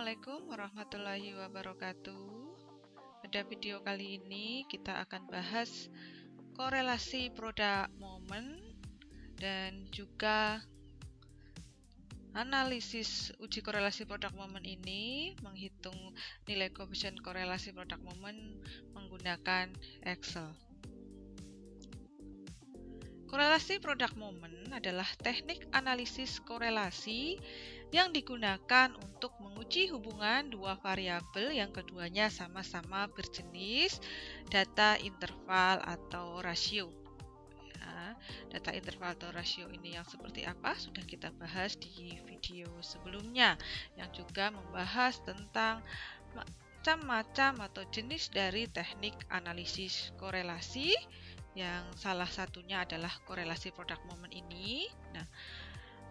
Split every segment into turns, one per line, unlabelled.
Assalamualaikum warahmatullahi wabarakatuh. Pada video kali ini kita akan bahas korelasi produk momen dan juga analisis uji korelasi produk momen ini, menghitung nilai koefisien korelasi produk momen menggunakan Excel. Korelasi produk momen adalah teknik analisis korelasi yang digunakan untuk menguji hubungan dua variabel yang keduanya sama-sama berjenis data interval atau rasio. Ya, data interval atau rasio ini yang seperti apa sudah kita bahas di video sebelumnya, yang juga membahas tentang macam-macam atau jenis dari teknik analisis korelasi, yang salah satunya adalah korelasi produk momen ini. Nah,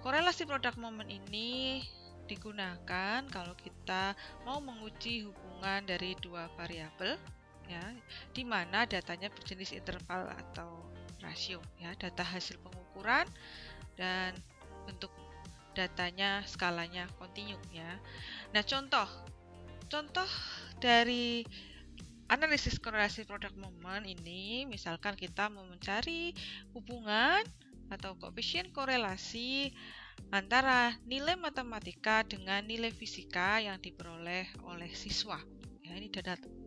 korelasi produk momen ini digunakan kalau kita mau menguji hubungan dari dua variabel, ya, di mana datanya berjenis interval atau rasio, ya, data hasil pengukuran dan bentuk datanya skalanya kontinu, ya. Nah, contoh dari analisis korelasi produk momen ini, misalkan kita mau mencari hubungan atau koefisien korelasi antara nilai matematika dengan nilai fisika yang diperoleh oleh siswa. Ya, ini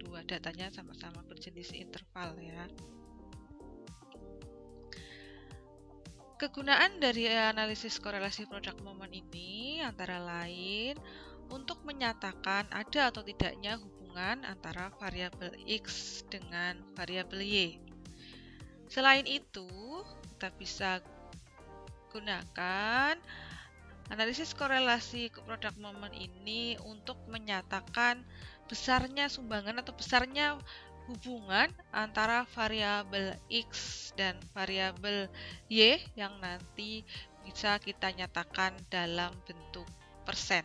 dua datanya sama-sama berjenis interval, ya. Kegunaan dari analisis korelasi produk momen ini antara lain untuk menyatakan ada atau tidaknya hubungan antara variabel X dengan variabel Y. Selain itu, kita bisa gunakan analisis korelasi produk momen ini untuk menyatakan besarnya sumbangan atau besarnya hubungan antara variabel X dan variabel Y yang nanti bisa kita nyatakan dalam bentuk persen.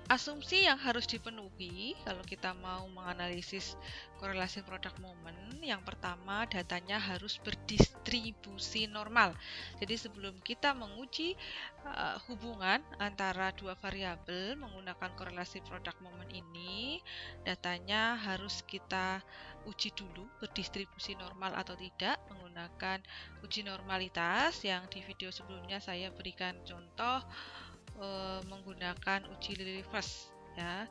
Asumsi yang harus dipenuhi kalau kita mau menganalisis korelasi produk momen, yang pertama datanya harus berdistribusi normal. Jadi sebelum kita menguji hubungan antara dua variabel menggunakan korelasi produk momen ini, datanya harus kita uji dulu berdistribusi normal atau tidak menggunakan uji normalitas yang di video sebelumnya saya berikan contoh menggunakan uji reverse, ya.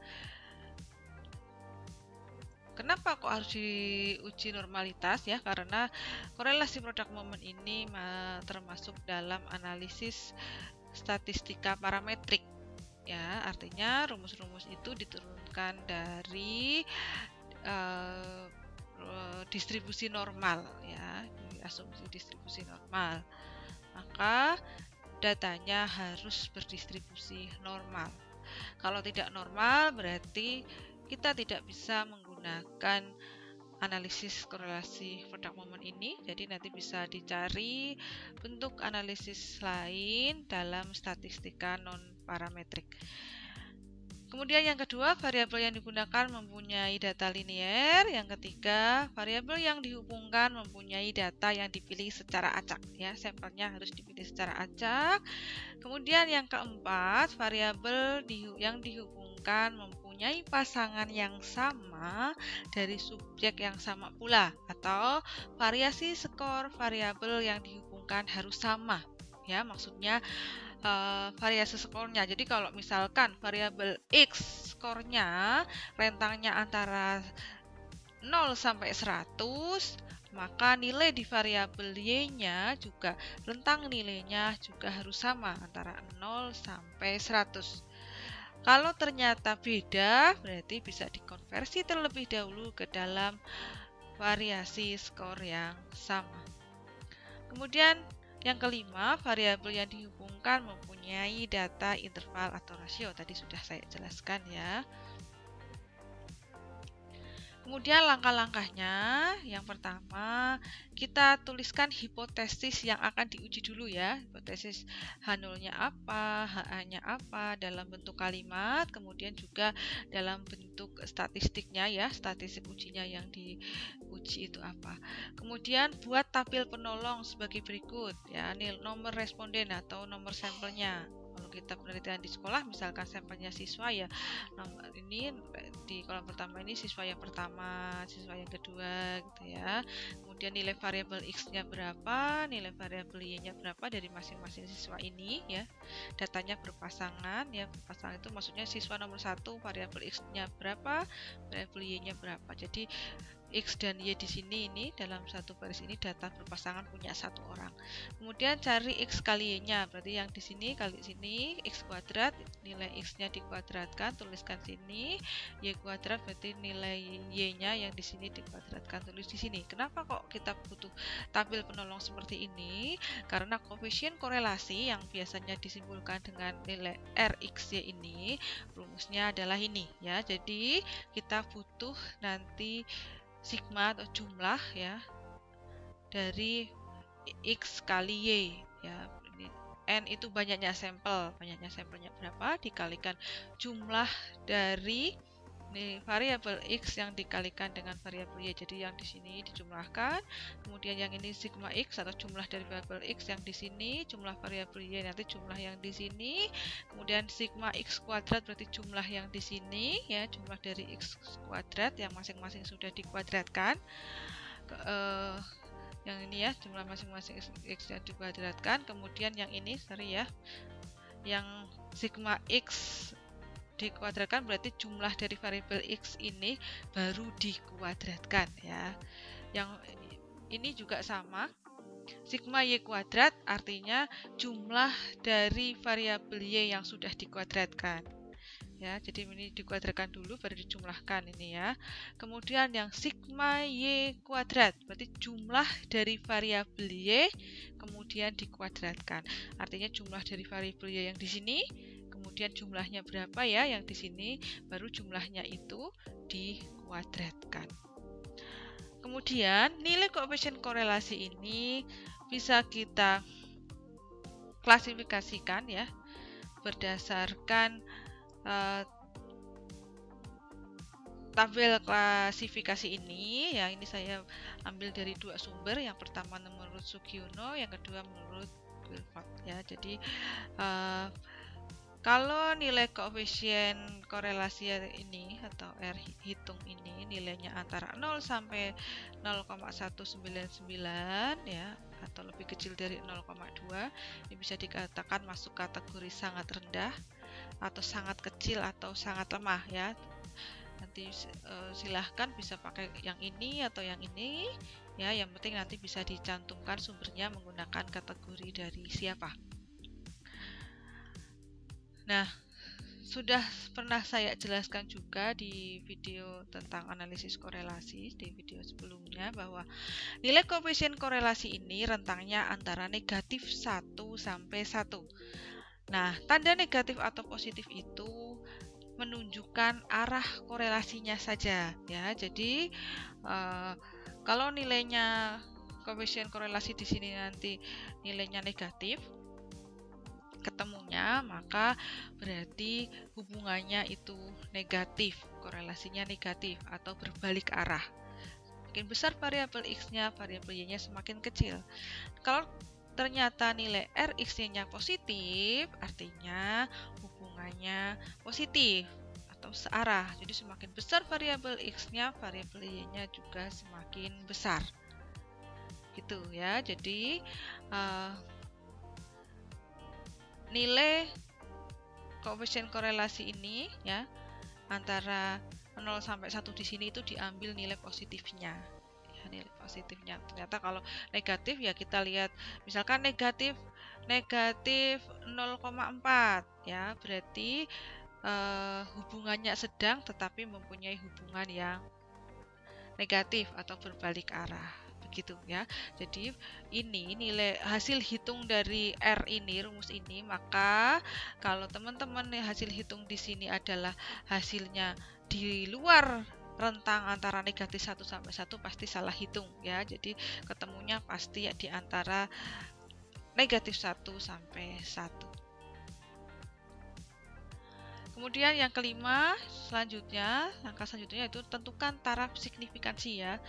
Kenapa kok harus diuji normalitas, ya? Karena korelasi produk momen ini termasuk dalam analisis statistika parametrik, ya. Artinya rumus-rumus itu diturunkan dari distribusi normal, ya, asumsi distribusi normal. Maka datanya harus berdistribusi normal. Kalau tidak normal berarti kita tidak bisa menggunakan analisis korelasi produk momen ini. Jadi nanti bisa dicari bentuk analisis lain dalam statistika non parametrik. Kemudian yang kedua, variabel yang digunakan mempunyai data linear. Yang ketiga, variabel yang dihubungkan mempunyai data yang dipilih secara acak, ya, sampelnya harus dipilih secara acak. Kemudian yang keempat, variabel yang dihubungkan mempunyai pasangan yang sama dari subjek yang sama pula, atau variasi skor variabel yang dihubungkan harus sama, ya, maksudnya variasi skornya. Jadi kalau misalkan variabel X skornya rentangnya antara 0 sampai 100, maka nilai di variabel Y-nya juga rentang nilainya juga harus sama antara 0 sampai 100. Kalau ternyata beda, berarti bisa dikonversi terlebih dahulu ke dalam variasi skor yang sama. Kemudian yang kelima, variabel yang dihubungkan mempunyai data interval atau rasio. Tadi sudah saya jelaskan, ya. Kemudian langkah-langkahnya, yang pertama kita tuliskan hipotesis yang akan diuji dulu, ya. Hipotesis H0-nya apa, HA-nya apa dalam bentuk kalimat, kemudian juga dalam bentuk statistiknya, ya, statistik ujinya yang diuji itu apa. Kemudian buat tabel penolong sebagai berikut, ya, nomor responden atau nomor sampelnya. Kalau kita penelitian di sekolah, misalkan sampelnya siswa ya, ini di kolom pertama ini siswa yang pertama, siswa yang kedua gitu ya. Kemudian nilai variabel X-nya berapa, nilai variabel Y-nya berapa dari masing-masing siswa ini ya. Datanya berpasangan ya, berpasangan itu maksudnya siswa nomor 1 variabel X-nya berapa, variabel Y-nya berapa. Jadi X dan Y di sini ini dalam satu baris ini data berpasangan punya satu orang. Kemudian cari X kali Y-nya, berarti yang di sini kali sini X kuadrat, nilai X-nya dikuadratkan, tuliskan sini. Y kuadrat berarti nilai Y-nya yang di sini dikuadratkan, tulis di sini. Kenapa kok kita butuh tabel penolong seperti ini? Karena koefisien korelasi yang biasanya disimpulkan dengan nilai RXY ini rumusnya adalah ini ya. Jadi kita butuh nanti sigma atau jumlah ya dari X kali Y ya. N itu banyaknya sampelnya berapa dikalikan jumlah dari variabel X yang dikalikan dengan variabel Y. Jadi yang di sini dijumlahkan, kemudian yang ini sigma X atau jumlah dari variabel X yang di sini, jumlah variabel Y nanti jumlah yang di sini, kemudian sigma X kuadrat berarti jumlah yang di sini ya, jumlah dari X kuadrat yang masing-masing sudah dikuadratkan. Yang ini ya, jumlah masing-masing X yang dikuadratkan, kemudian yang ini ya, yang sigma X dikuadratkan berarti jumlah dari variabel X ini baru dikuadratkan ya. Yang ini juga sama, sigma Y kuadrat artinya jumlah dari variabel Y yang sudah dikuadratkan ya. Jadi ini dikuadratkan dulu baru dijumlahkan ini ya. Kemudian yang sigma Y kuadrat berarti jumlah dari variabel Y kemudian dikuadratkan, artinya jumlah dari variabel Y yang di sini kemudian jumlahnya berapa ya yang di sini, baru jumlahnya itu dikuadratkan. Kemudian nilai koefisien korelasi ini bisa kita klasifikasikan ya berdasarkan tabel klasifikasi ini ya. Ini saya ambil dari dua sumber, yang pertama menurut Sugiono, yang kedua menurut Wilford ya. Jadi kalau nilai koefisien korelasi ini atau R hitung ini nilainya antara 0 sampai 0,199 ya, atau lebih kecil dari 0,2, ini bisa dikatakan masuk kategori sangat rendah atau sangat kecil atau sangat lemah ya. Nanti silahkan bisa pakai yang ini atau yang ini ya, yang penting nanti bisa dicantumkan sumbernya menggunakan kategori dari siapa. Nah, sudah pernah saya jelaskan juga di video tentang analisis korelasi di video sebelumnya bahwa nilai koefisien korelasi ini rentangnya antara negatif 1 sampai 1. Nah, tanda negatif atau positif itu menunjukkan arah korelasinya saja ya. Jadi kalau nilainya koefisien korelasi di sini nanti nilainya negatif ketemunya, maka berarti hubungannya itu negatif, korelasinya negatif atau berbalik arah. Makin besar variabel X-nya, variabel Y-nya semakin kecil. Kalau ternyata nilai RX-nya positif, artinya hubungannya positif atau searah. Jadi semakin besar variabel X-nya, variabel Y-nya juga semakin besar. Gitu ya. Jadi nilai koefisien korelasi ini ya antara 0 sampai 1 di sini itu diambil nilai positifnya. Ya, nilai positifnya. Ternyata kalau negatif ya kita lihat misalkan negatif 0,4 ya, berarti hubungannya sedang tetapi mempunyai hubungan yang negatif atau berbalik arah. Begitu ya. Jadi ini nilai hasil hitung dari R ini, rumus ini, maka kalau teman-teman hasil hitung di sini adalah hasilnya di luar rentang antara negatif 1 sampai 1 pasti salah hitung ya. Jadi ketemunya pasti ya di antara negatif 1 sampai 1. Kemudian yang kelima, langkah selanjutnya itu tentukan taraf signifikansi ya.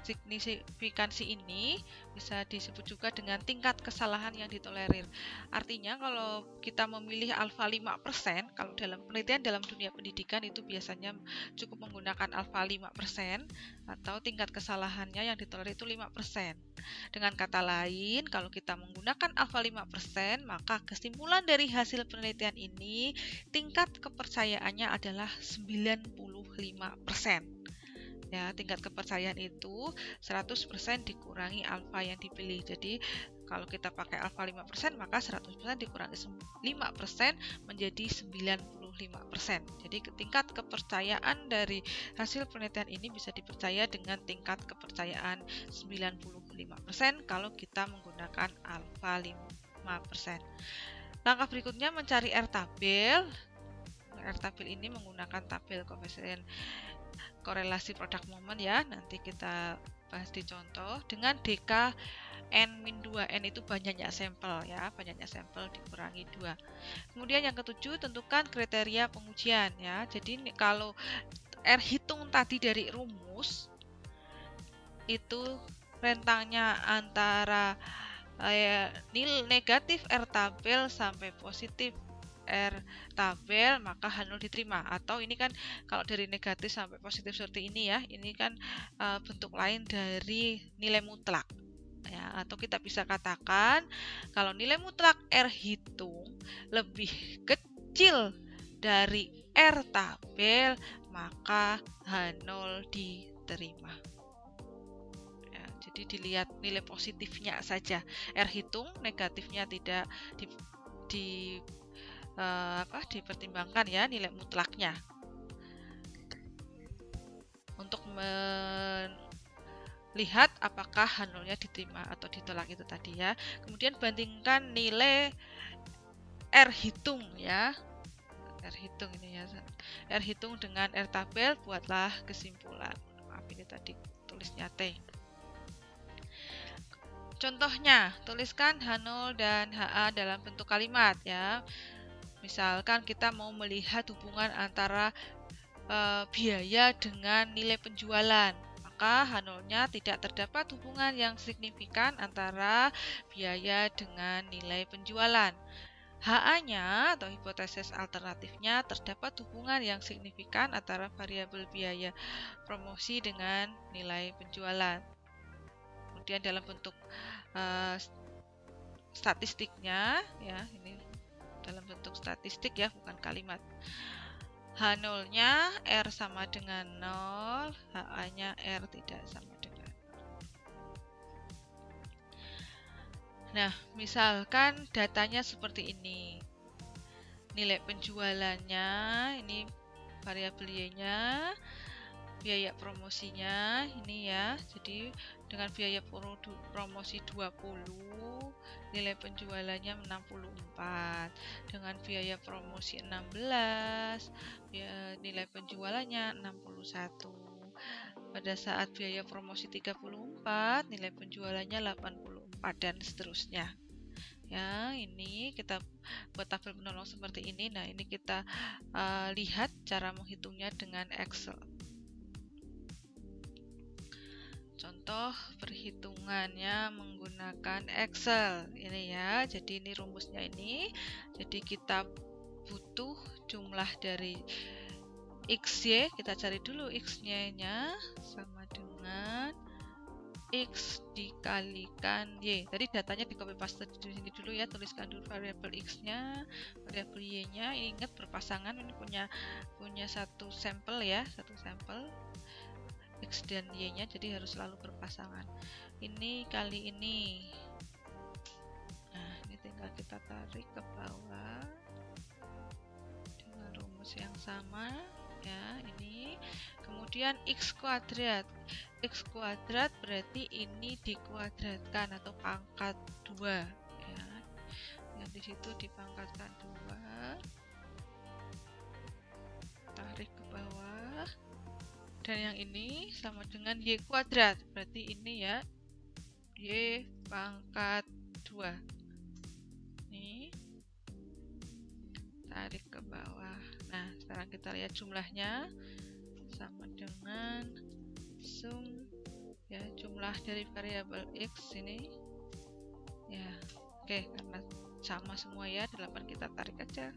signifikansi ini bisa disebut juga dengan tingkat kesalahan yang ditolerir. Artinya kalau kita memilih alfa 5%, kalau dalam penelitian dalam dunia pendidikan itu biasanya cukup menggunakan alfa 5% atau tingkat kesalahannya yang ditolerir itu 5%. Dengan kata lain, kalau kita menggunakan alfa 5%, maka kesimpulan dari hasil penelitian ini tingkat kepercayaannya adalah 95%. Ya, tingkat kepercayaan itu 100% dikurangi alfa yang dipilih. Jadi kalau kita pakai alfa 5%, maka 100% dikurangi 5% menjadi 95%. Jadi tingkat kepercayaan dari hasil penelitian ini bisa dipercaya dengan tingkat kepercayaan 95% kalau kita menggunakan alfa 5%. Langkah berikutnya mencari R-tabel. R-tabel ini menggunakan tabel koefisien korelasi produk momen ya, nanti kita bahas di contoh dengan DK N-2, N itu banyaknya sampel ya, banyaknya sampel dikurangi 2. Kemudian yang ketujuh, tentukan kriteria pengujian ya. Jadi kalau R hitung tadi dari rumus itu rentangnya antara nilai negatif R tabel sampai positif R tabel, maka H0 diterima. Atau ini kan kalau dari negatif sampai positif seperti ini ya, ini kan bentuk lain dari nilai mutlak ya. Atau kita bisa katakan kalau nilai mutlak R hitung lebih kecil dari R tabel, maka H0 diterima. Ya, jadi dilihat nilai positifnya saja. R hitung, negatifnya tidak dipertimbangkan ya, nilai mutlaknya. Untuk melihat apakah H0-nya diterima atau ditolak itu tadi ya. Kemudian bandingkan nilai R hitung ya. R hitung ini ya. R hitung dengan R tabel, buatlah kesimpulan. Maaf ini tadi tulisnya T. Contohnya, tuliskan H0 dan HA dalam bentuk kalimat ya. Misalkan kita mau melihat hubungan antara biaya dengan nilai penjualan, maka H0-nya tidak terdapat hubungan yang signifikan antara biaya dengan nilai penjualan. HA-nya atau hipotesis alternatifnya terdapat hubungan yang signifikan antara variabel biaya promosi dengan nilai penjualan. Kemudian dalam bentuk statistiknya ya, ini dalam bentuk statistik ya, bukan kalimat. H0-nya R sama dengan 0, HA-nya R tidak sama dengan 0. Nah, misalkan datanya seperti ini. Nilai penjualannya, ini variabel Y-nya, biaya promosinya ini ya. Jadi dengan biaya promosi 20, nilai penjualannya 64. Dengan biaya promosi 16, nilai penjualannya 61. Pada saat biaya promosi 34, nilai penjualannya 84 dan seterusnya. Ya, ini kita buat tabel penolong seperti ini. Nah, ini kita lihat cara menghitungnya dengan Excel. Contoh perhitungannya menggunakan Excel ini ya. Jadi ini rumusnya ini. Jadi kita butuh jumlah dari XY. Kita cari dulu X-nya sama dengan X dikalikan Y. Tadi datanya di copy paste di sini dulu ya. Tuliskan dulu variabel X-nya, variabel Y-nya. Ingat berpasangan, ini punya satu sampel ya, satu sampel. X dan Y-nya, jadi harus selalu berpasangan. Ini kali ini. Nah, ini tinggal kita tarik ke bawah dengan rumus yang sama ya, ini. Kemudian X kuadrat. X kuadrat berarti ini dikuadratkan atau pangkat 2 ya. Yang di situ dipangkatkan 2. Tarik ke bawah. Dan yang ini sama dengan Y kuadrat, berarti ini ya Y pangkat 2. Ini tarik ke bawah. Nah, sekarang kita lihat jumlahnya sama dengan sum ya, jumlah dari variabel X ini ya. Oke, karena sama semua ya, 8 kita tarik aja.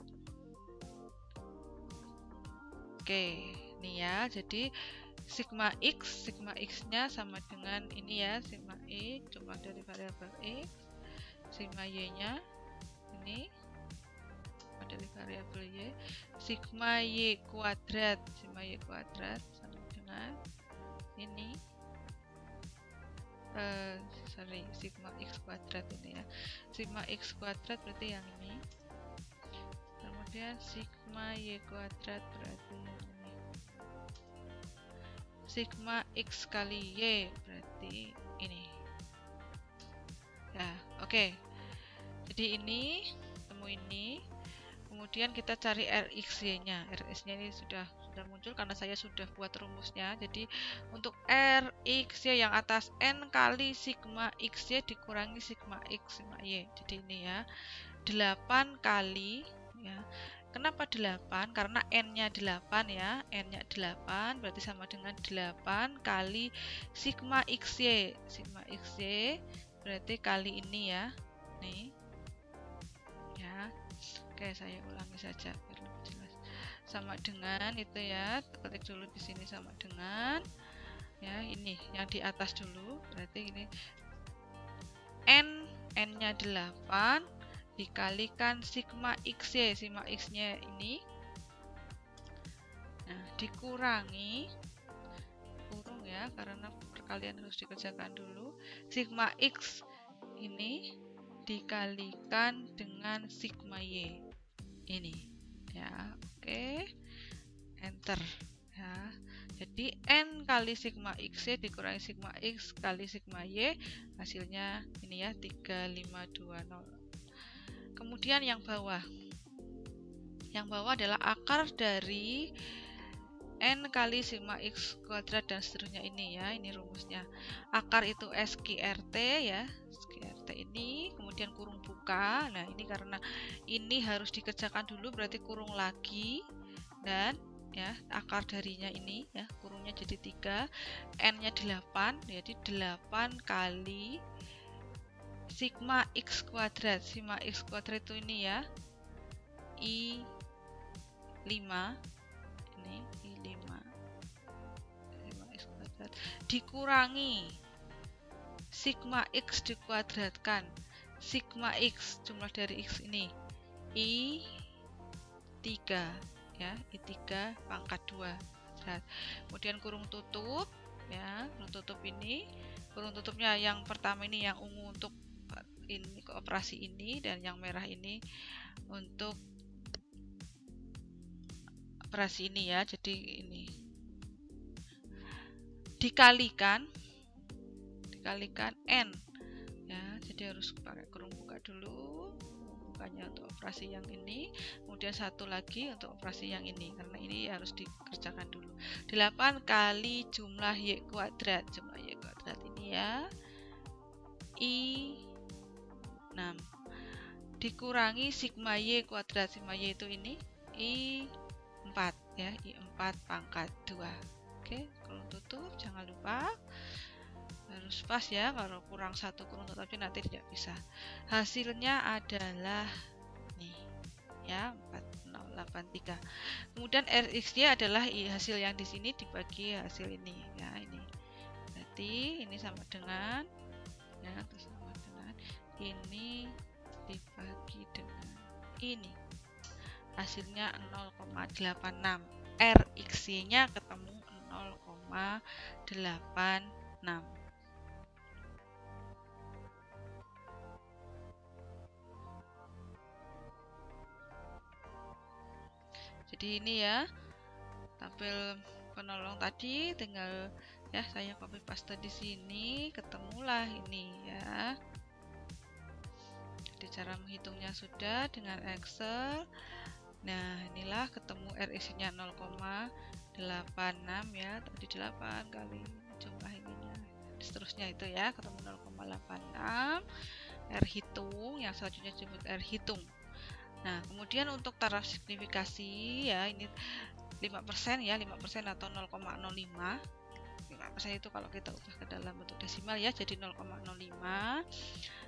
Oke, ini ya, jadi sigma X nya sama dengan ini ya, sigma X jumlah dari variabel X, sigma Y nya ini dari variabel Y, sigma Y kuadrat sama dengan ini sigma X kuadrat ini ya, sigma X kuadrat berarti yang ini, kemudian sigma Y kuadrat berarti yang ini, sigma X kali Y berarti ini ya. Oke, jadi ini temu ini, kemudian kita cari Rxy nya. Rxy nya ini sudah muncul karena saya sudah buat rumusnya. Jadi untuk Rxy yang atas N kali sigma Xy dikurangi sigma X sigma Y, jadi ini ya, 8 kali ya. Kenapa 8? Karena N nya 8 ya, N nya 8 berarti sama dengan 8 kali sigma Xy, sigma Xy berarti kali ini ya, nih ya. Oke, saya ulangi saja biar lebih jelas. Sama dengan itu ya, ketik dulu di sini sama dengan ya, ini yang di atas dulu, berarti ini N-nya 8 dikalikan sigma Xy, sigma X-nya ini. Nah, dikurangi kurung ya, karena perkalian harus dikerjakan dulu. Sigma X ini dikalikan dengan sigma Y ini ya. Oke, enter ya. Jadi N kali sigma X dikurangi sigma X kali sigma Y, hasilnya ini ya, 3520. Kemudian yang bawah adalah akar dari N kali sigma X kuadrat dan seterusnya ini ya, ini rumusnya. Akar itu SQRT ya, SQRT ini, kemudian kurung buka. Nah, ini karena ini harus dikerjakan dulu berarti kurung lagi, dan ya akar darinya ini ya, kurungnya jadi 3, N-nya 8, jadi 8 kali sigma X kuadrat. Sigma X kuadrat itu ini ya, I5 ini, I5 sigma X kuadrat dikurangi sigma X dikuadratkan, sigma X jumlah dari X ini I3 ya, I3 pangkat 2. Kemudian kurung tutup ya, kurung tutup ini, kurung tutupnya yang pertama ini yang ungu untuk ini ke operasi ini, dan yang merah ini untuk operasi ini ya. Jadi ini dikalikan N ya, jadi harus pakai kurung buka dulu, bukanya untuk operasi yang ini, kemudian satu lagi untuk operasi yang ini, karena ini harus dikerjakan dulu. 8 kali jumlah Y kuadrat, jumlah Y kuadrat ini ya, I6 dikurangi sigma Y kuadrat, sigma Y itu ini I4 ya, I4 pangkat 2. Oke, kurung tutup, jangan lupa harus pas ya, kalau kurang satu kurung tutup nanti tidak bisa. Hasilnya adalah nih ya, 4083. Kemudian Rx-nya adalah hasil yang di sini dibagi hasil ini ya, ini berarti ini sama dengan ya, terus sama dengan ini dibagi dengan ini, hasilnya 0,86. Rx nya ketemu 0,86. Jadi ini ya, tampil penolong tadi, tinggal ya saya copy paste di sini, ketemulah ini ya. Jadi cara menghitungnya sudah dengan Excel. Nah, inilah ketemu Rx-nya 0,86 ya, tadi 8 kali jumlah ininya, seterusnya itu ya, ketemu 0,86. R hitung, yang selanjutnya disebut R hitung. Nah, kemudian untuk taraf signifikasi ya, ini 5% ya, 5% atau 0,05. 5% itu kalau kita ubah ke dalam bentuk desimal ya, jadi 0,05.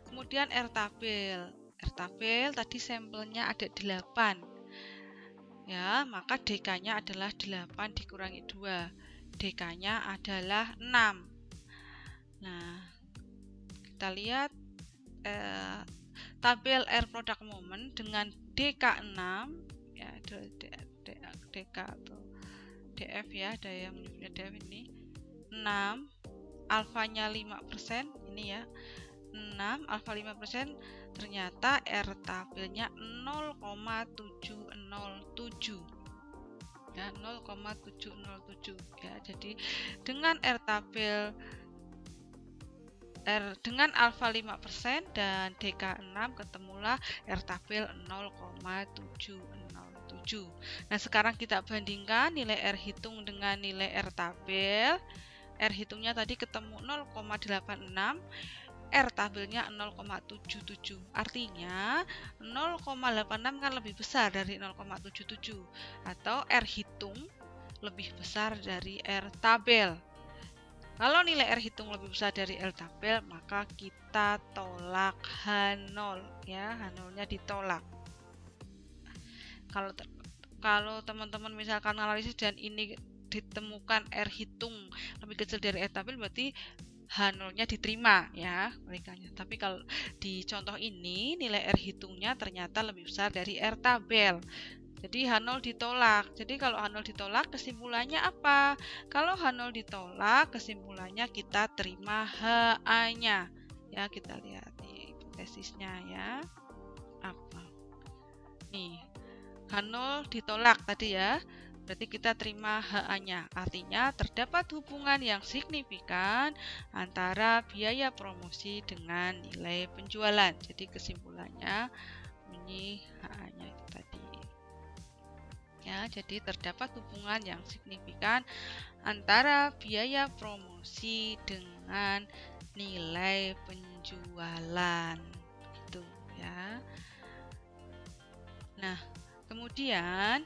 Kemudian R tabel. R tabel tadi sampelnya ada 8. Ya, maka DK-nya adalah 8 dikurangi 2. DK-nya adalah 6. Nah, kita lihat tabel R product moment dengan DK 6 ya, DK atau DF ya, ada yang menyebutnya DF ini 6, alfanya 5% ini ya, 6 alfa 5%, ternyata R tabelnya 0,707 ya, 0,707 ya. Jadi dengan R tabel dengan alfa 5% dan DK 6 ketemulah R tabel 0,707. Nah, sekarang kita bandingkan nilai R hitung dengan nilai R tabel. R hitungnya tadi ketemu 0,86, R tabelnya 0,77. Artinya 0,86 kan lebih besar dari 0,77, atau R hitung lebih besar dari R tabel. Kalau nilai R hitung lebih besar dari R tabel, maka kita tolak H0 ya, H0-nya ditolak. Kalau teman-teman misalkan analisis dan ini ditemukan R hitung lebih kecil dari R tabel, berarti H0-nya diterima ya merikanya. Tapi kalau di contoh ini nilai R hitungnya ternyata lebih besar dari R tabel. Jadi H0 ditolak. Jadi kalau H0 ditolak, kesimpulannya apa? Kalau H0 ditolak, kesimpulannya kita terima HA-nya. Ya, kita lihat nih hipotesisnya ya. Apa? Nih, H0 ditolak tadi ya. Berarti kita terima HA-nya. Artinya terdapat hubungan yang signifikan antara biaya promosi dengan nilai penjualan. Jadi kesimpulannya bunyi HA-nya itu tadi. Ya, jadi terdapat hubungan yang signifikan antara biaya promosi dengan nilai penjualan itu ya. Nah, kemudian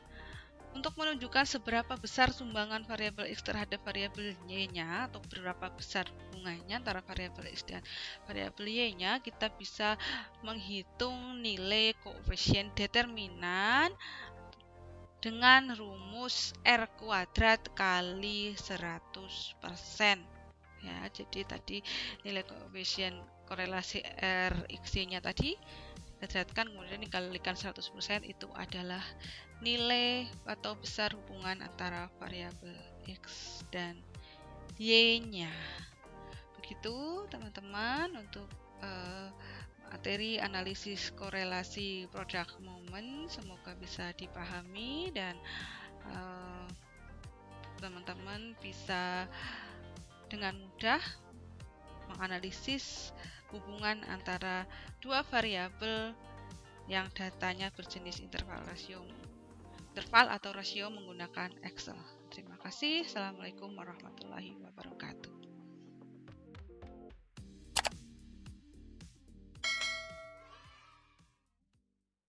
untuk menunjukkan seberapa besar sumbangan variabel X terhadap variabel Y-nya atau berapa besar hubungannya antara variabel X dan variabel Y-nya, kita bisa menghitung nilai koefisien determinan dengan rumus R kuadrat kali 100%. Ya, jadi tadi nilai koefisien korelasi RX-nya tadi dikadratkan, kemudian dikalikan 100%, itu adalah nilai atau besar hubungan antara variabel X dan Y-nya. Begitu teman-teman untuk materi analisis korelasi product moment, semoga bisa dipahami dan teman-teman bisa dengan mudah menganalisis hubungan antara dua variabel yang datanya berjenis interval atau rasio menggunakan Excel. Terima kasih. Assalamualaikum warahmatullahi wabarakatuh.